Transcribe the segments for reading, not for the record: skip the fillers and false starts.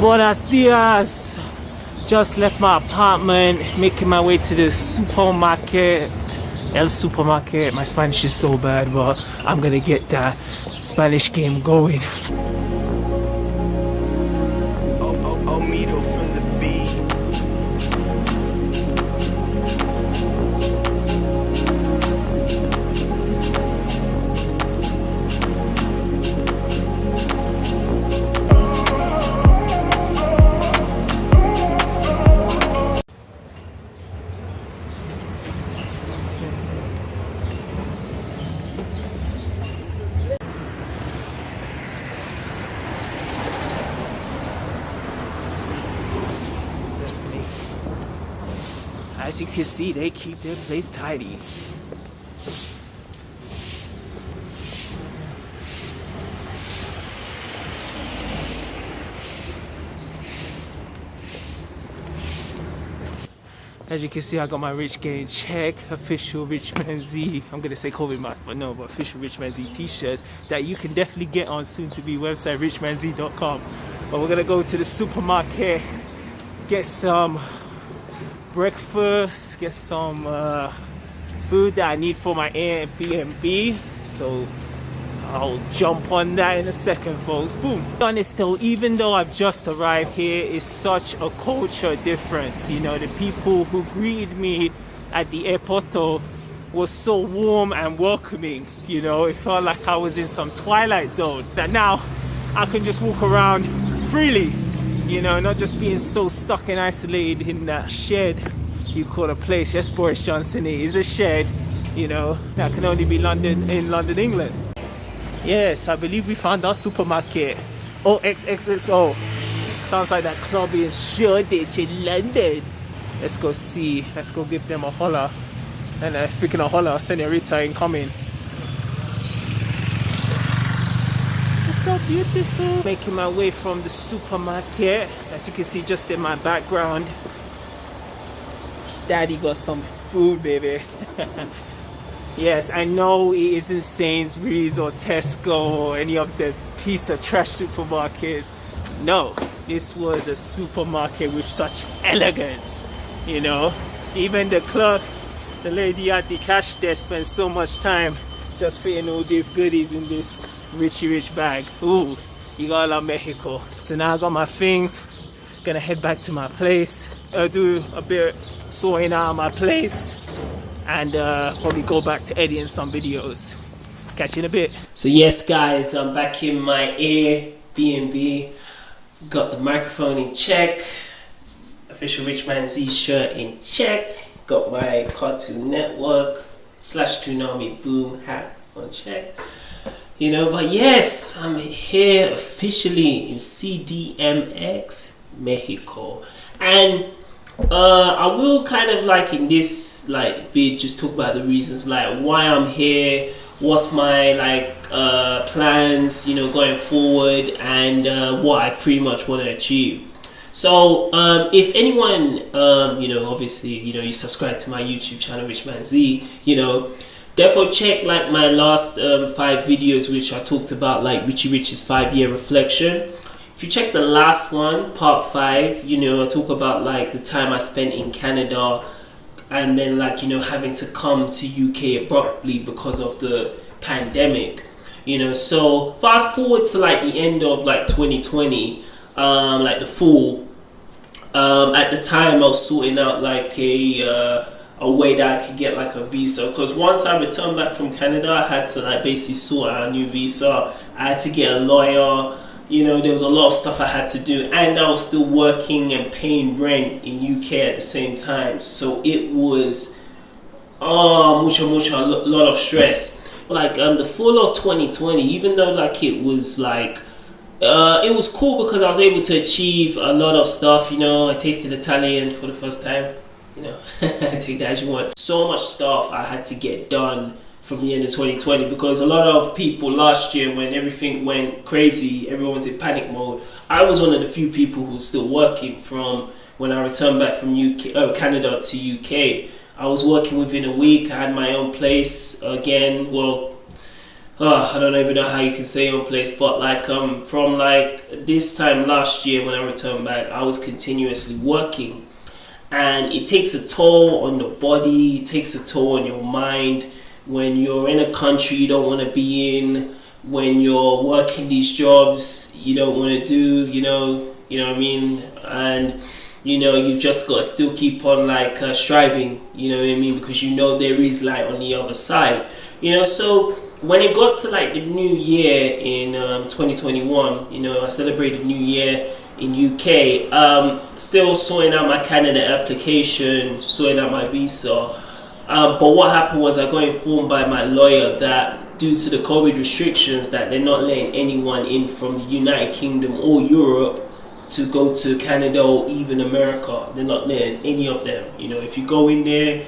Buenos dias. Just left my apartment, making my way to the supermarket. El supermarket. My Spanish is so bad, but I'm gonna get that Spanish game going. As you can see, they keep their place tidy. As you can see, I got my Rich Gang check, official Rich Man Z. I'm gonna say COVID mask, but no, but official Rich Man Z t-shirts that you can definitely get on soon to be website richmanz.com. But we're gonna go to the supermarket, get some breakfast, get some food that I need for my Airbnb. So I'll jump on that in a second, folks. Boom. Honest though, even though I've just arrived here, it's such a culture difference. You know, the people who greeted me at the airport was so warm and welcoming. You know, it felt like I was in some twilight zone. That now I can just walk around freely. You know, not just being so stuck and isolated in that shed you call a place. Yes, Boris Johnson, it is a shed, you know, that can only be in London, England. Yes, I believe we found our supermarket. Oh, XXXO. Sounds like that club in Shoreditch in London. Let's go see. Let's go give them a holler. And speaking of holler, Senorita incoming. So beautiful. Making my way from the supermarket. As you can see just in my background, Daddy got some food, baby. Yes, I know it isn't Sainsbury's or Tesco or any of the piece of trash supermarkets. No, this was a supermarket with such elegance, you know. Even the clerk, the lady at the cash desk, spent so much time just fitting all these goodies in this rich bag. Ooh, you gotta love Mexico. So now I got my things, gonna head back to my place. I'll do a bit sorting out my place and probably go back to editing some videos. Catch you in a bit. So yes guys, I'm back in my Airbnb. Got the microphone in check, official Rich Man Z shirt in check, got my Cartoon Network / Toonami Boom hat on check. You know, but yes, I'm here officially in CDMX, Mexico. And I will kind of like in this like vid just talk about the reasons like why I'm here, what's my like plans, you know, going forward, and what I pretty much want to achieve. So if anyone you know, obviously, you know, you subscribe to my YouTube channel Rich Man Z, you know, therefore check like my last 5 videos which I talked about like Richie Rich's 5-year reflection. If you check the last one, part 5, you know, I talk about like the time I spent in Canada and then like, you know, having to come to UK abruptly because of the pandemic, you know. So fast forward to like the end of like 2020, like the fall, at the time I was sorting out like a way that I could get like a visa, because once I returned back from Canada I had to like basically sort out a new visa. I had to get a lawyer, you know, there was a lot of stuff I had to do, and I was still working and paying rent in UK at the same time, so it was a lot of stress. Like the fall of 2020, even though like it was like it was cool because I was able to achieve a lot of stuff, you know. I tasted Italian for the first time, you know. Take that as you want. So much stuff I had to get done from the end of 2020 because a lot of people last year, when everything went crazy, everyone was in panic mode. I was one of the few people who was still working from when I returned back from Canada to UK. I was working within a week. I had my own place again. Well, I don't even know how you can say on place, but like from like this time last year when I returned back, I was continuously working, and it takes a toll on the body, it takes a toll on your mind when you're in a country you don't want to be in, when you're working these jobs you don't want to do, you know what I mean, and you just got to still keep on like striving, you know what I mean, because there is light on the other side, so when it got to like the new year in 2021, I celebrated New Year in UK, still sorting out my Canada application, sorting out my visa. But what happened was I got informed by my lawyer that due to the COVID restrictions that they're not letting anyone in from the United Kingdom or Europe to go to Canada or even America. They're not letting any of them. If you go in there,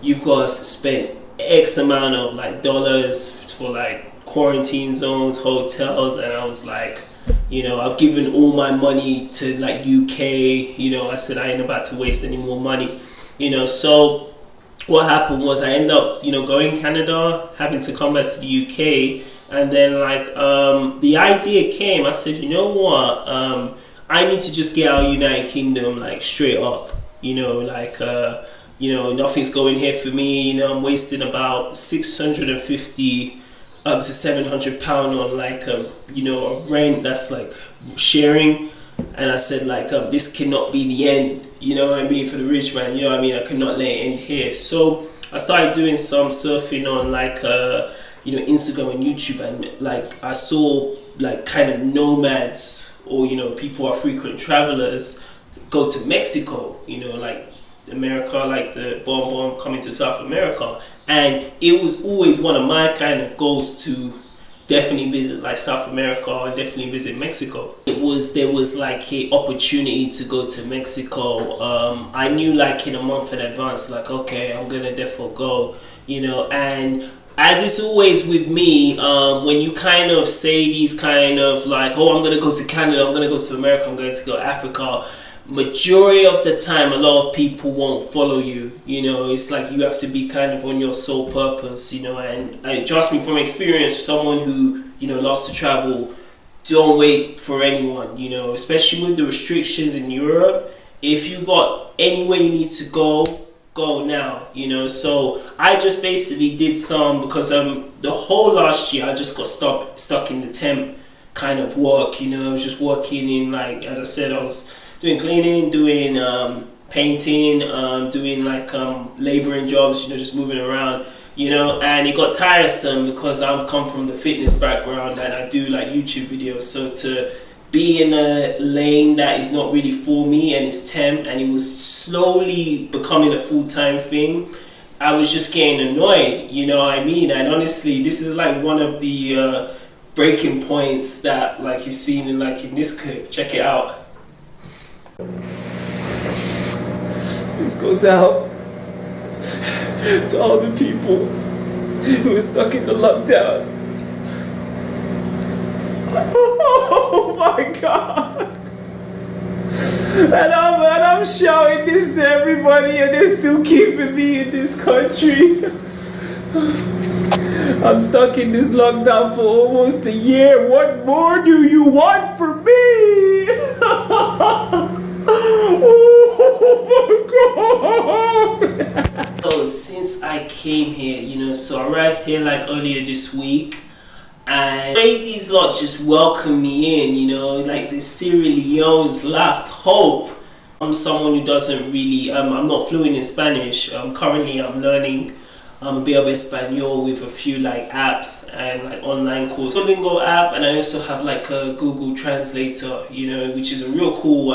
you've got to spend X amount of like dollars for like quarantine zones, hotels, and I was like, I've given all my money to like UK, I said I ain't about to waste any more money, so what happened was I ended up, going Canada, having to come back to the UK, and then like the idea came, I said, you know what, I need to just get out of United Kingdom like straight up, nothing's going here for me, I'm wasting about 650 up to 700 pound on like a rent that's like sharing, and I said like this cannot be the end, for the rich man, I could not let it end here. So I started doing some surfing on like Instagram and YouTube, and like I saw like kind of nomads or people who are frequent travelers go to Mexico, like America, like the bomb coming to South America, and it was always one of my kind of goals to definitely visit like South America and definitely visit Mexico. There was like a opportunity to go to Mexico. I knew like in a month in advance, like okay, I'm gonna definitely go, and as it's always with me, when you kind of say these kind of like, oh, I'm gonna go to Canada, I'm gonna go to America, I'm going to go to Africa, majority of the time a lot of people won't follow you, it's like you have to be kind of on your sole purpose, and trust me from experience, someone who loves to travel, don't wait for anyone, especially with the restrictions in Europe. If you got anywhere you need to go now, so I just basically did some, because the whole last year I just got stuck in the temp kind of work, I was just working in, like, as I said, I was doing cleaning, doing painting, doing like laboring jobs, just moving around, and it got tiresome because I come from the fitness background and I do like YouTube videos, so to be in a lane that is not really for me and it's temp and it was slowly becoming a full-time thing, I was just getting annoyed, and honestly this is like one of the breaking points that like you've seen in this clip. Check it out. This goes out to all the people who are stuck in the lockdown. Oh my God! And I'm shouting this to everybody, and they're still keeping me in this country. I'm stuck in this lockdown for almost a year. What more do you want from me? Oh my God! So since I came here, so I arrived here like earlier this week, and the way these lot just welcome me in, like this Sierra Leone's last hope. I'm someone who doesn't really, I'm not fluent in Spanish. Currently I'm learning a bit of Espanol with a few like apps and like online courses. Duolingo app, and I also have like a Google Translator, which is a real cool,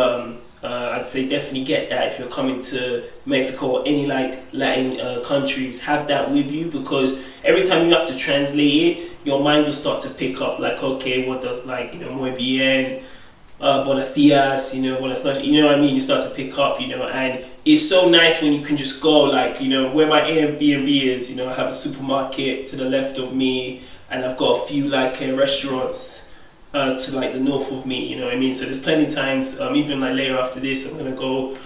I'd say definitely get that if you're coming to Mexico or any like Latin countries. Have that with you, because every time you have to translate it, your mind will start to pick up like, okay, what does like muy bien, buenos dias, buenas noches, what I mean? You start to pick up, and it's so nice when you can just go like, where my Airbnb is, I have a supermarket to the left of me, and I've got a few like restaurants to like the north of me, what I mean? So there's plenty of times, even like later after this, I'm gonna go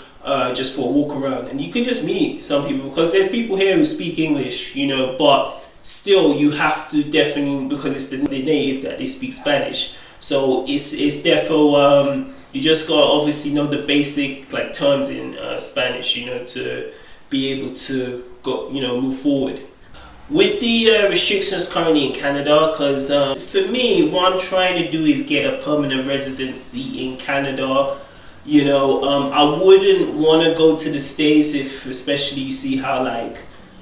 just for a walk around, and you can just meet some people, because there's people here who speak English, but still you have to definitely, because it's the native that they speak Spanish. So it's therefore you just gotta obviously know the basic like terms in Spanish, you know, to be able to go, you know, move forward. With the restrictions currently in Canada, because for me, what I'm trying to do is get a permanent residency in Canada. You know, I wouldn't want to go to the States if, especially you see how like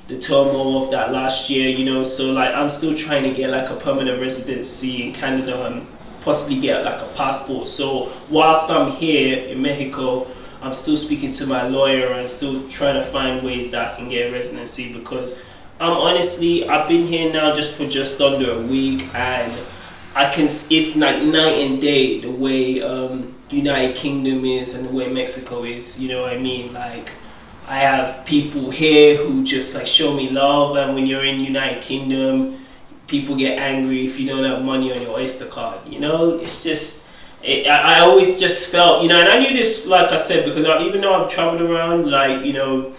the turmoil of that last year, you know, so like I'm still trying to get like a permanent residency in Canada and possibly get like a passport. So whilst I'm here in Mexico, I'm still speaking to my lawyer and still trying to find ways that I can get a residency, because honestly, I've been here now just under a week, and it's like night and day the way United Kingdom is and the way Mexico is, you know what I mean? Like, I have people here who just like show me love, and when you're in United Kingdom, people get angry if you don't have money on your Oyster card, you know? It's just, I always just felt, you know, and I knew this, like I said, because even though I've traveled around, like, you know,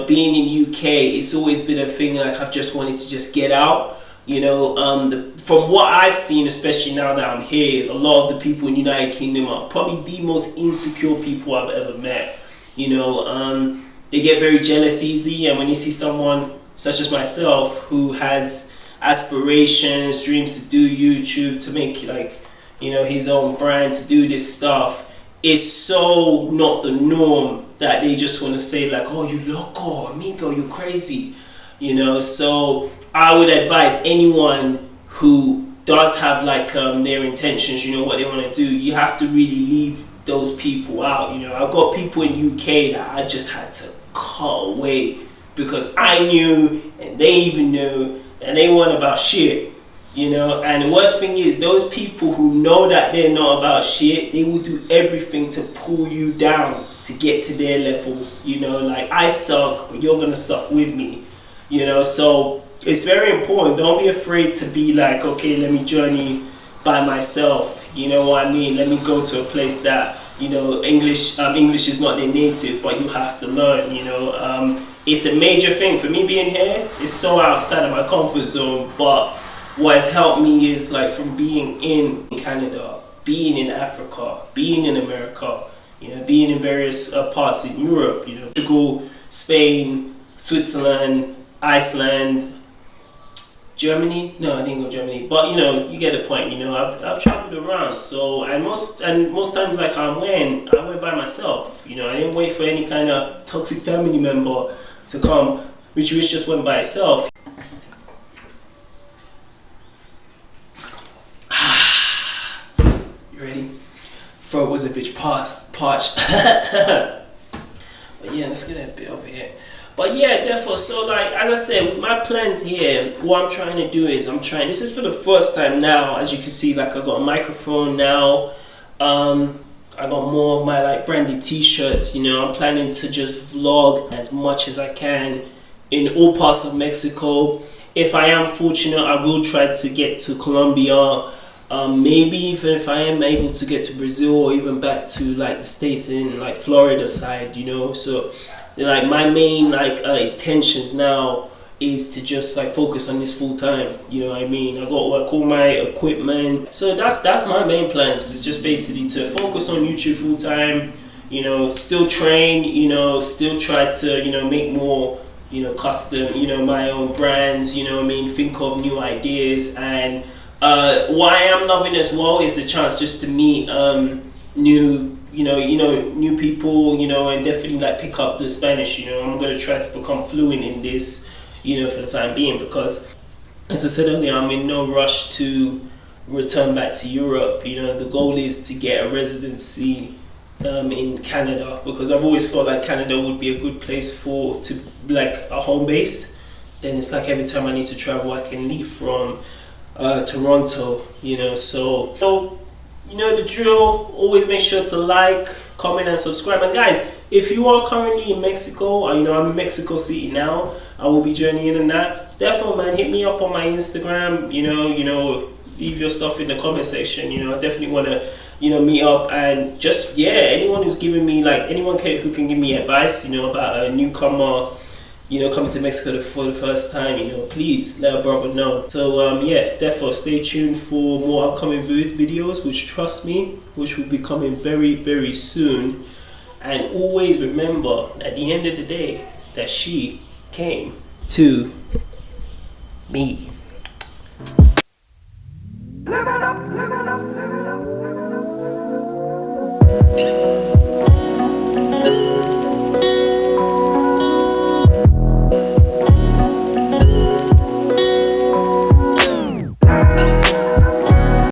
being in UK, it's always been a thing, like I've just wanted to just get out, you know. From what I've seen, especially now that I'm here, is a lot of the people in United Kingdom are probably the most insecure people I've ever met, you know. They get very jealous easy, and when you see someone such as myself who has aspirations, dreams to do YouTube, to make like, you know, his own brand, to do this stuff, it's so not the norm that they just want to say like, oh, you loco, amigo, you crazy, you know. So I would advise anyone who does have like their intentions, you know, what they want to do, you have to really leave those people out, you know. I've got people in UK that I just had to cut away because I knew and they even knew and they weren't about shit, you know. And the worst thing is, those people who know that they're not about shit, they will do everything to pull you down to get to their level, you know. Like, I suck, but you're gonna suck with me, you know. So it's very important. Don't be afraid to be like, okay, let me journey by myself, you know what I mean. Let me go to a place that, you know, English is not their native, but you have to learn, you know. It's a major thing for me being here. It's so outside of my comfort zone, but what has helped me is like from being in Canada, being in Africa, being in America, you know, being in various parts in Europe, you know, Portugal, Spain, Switzerland, Iceland, Germany. No, I didn't go Germany, but you know, you get the point. You know, I've traveled around. So most times, like I went by myself. You know, I didn't wait for any kind of toxic family member to come. Rich just went by itself. You ready? Throat was a bitch parched. But yeah, let's get that bit over here. But yeah, therefore, so like, as I said, with my plans here, what I'm trying to do is, this is for the first time now, as you can see, like I got a microphone now, I got more of my like branded t-shirts, you know. I'm planning to just vlog as much as I can in all parts of Mexico. If I am fortunate, I will try to get to Colombia, maybe even if I am able to get to Brazil, or even back to like the States in like Florida side, you know. So like my main like intentions now is to just like focus on this full time, you know what I mean. I got like all my equipment, so that's my main plans, is just basically to focus on YouTube full time, you know, still train, you know, still try to, you know, make more, you know, custom, you know, my own brands, you know what I mean, think of new ideas. And what I am loving as well is the chance just to meet new people, you know, and definitely like pick up the Spanish, you know. I'm gonna try to become fluent in this, you know, for the time being, because as I said earlier, I'm in no rush to return back to Europe. You know, the goal is to get a residency in Canada, because I've always felt like Canada would be a good place to like a home base. Then it's like every time I need to travel, I can leave from Toronto, you know. So you know the drill. Always make sure to like, comment, and subscribe. And guys, if you are currently in Mexico, you know, I'm in Mexico City now, I will be journeying in that. Therefore, man, hit me up on my Instagram. You know, leave your stuff in the comment section. You know, I definitely want to, you know, meet up, and just, yeah, anyone who's giving me like, who can give me advice, you know, about a newcomer you know, coming to Mexico for the first time, you know, please let a brother know. So yeah, therefore stay tuned for more upcoming videos, which, trust me, which will be coming very, very soon. And always remember, at the end of the day, that she came to me.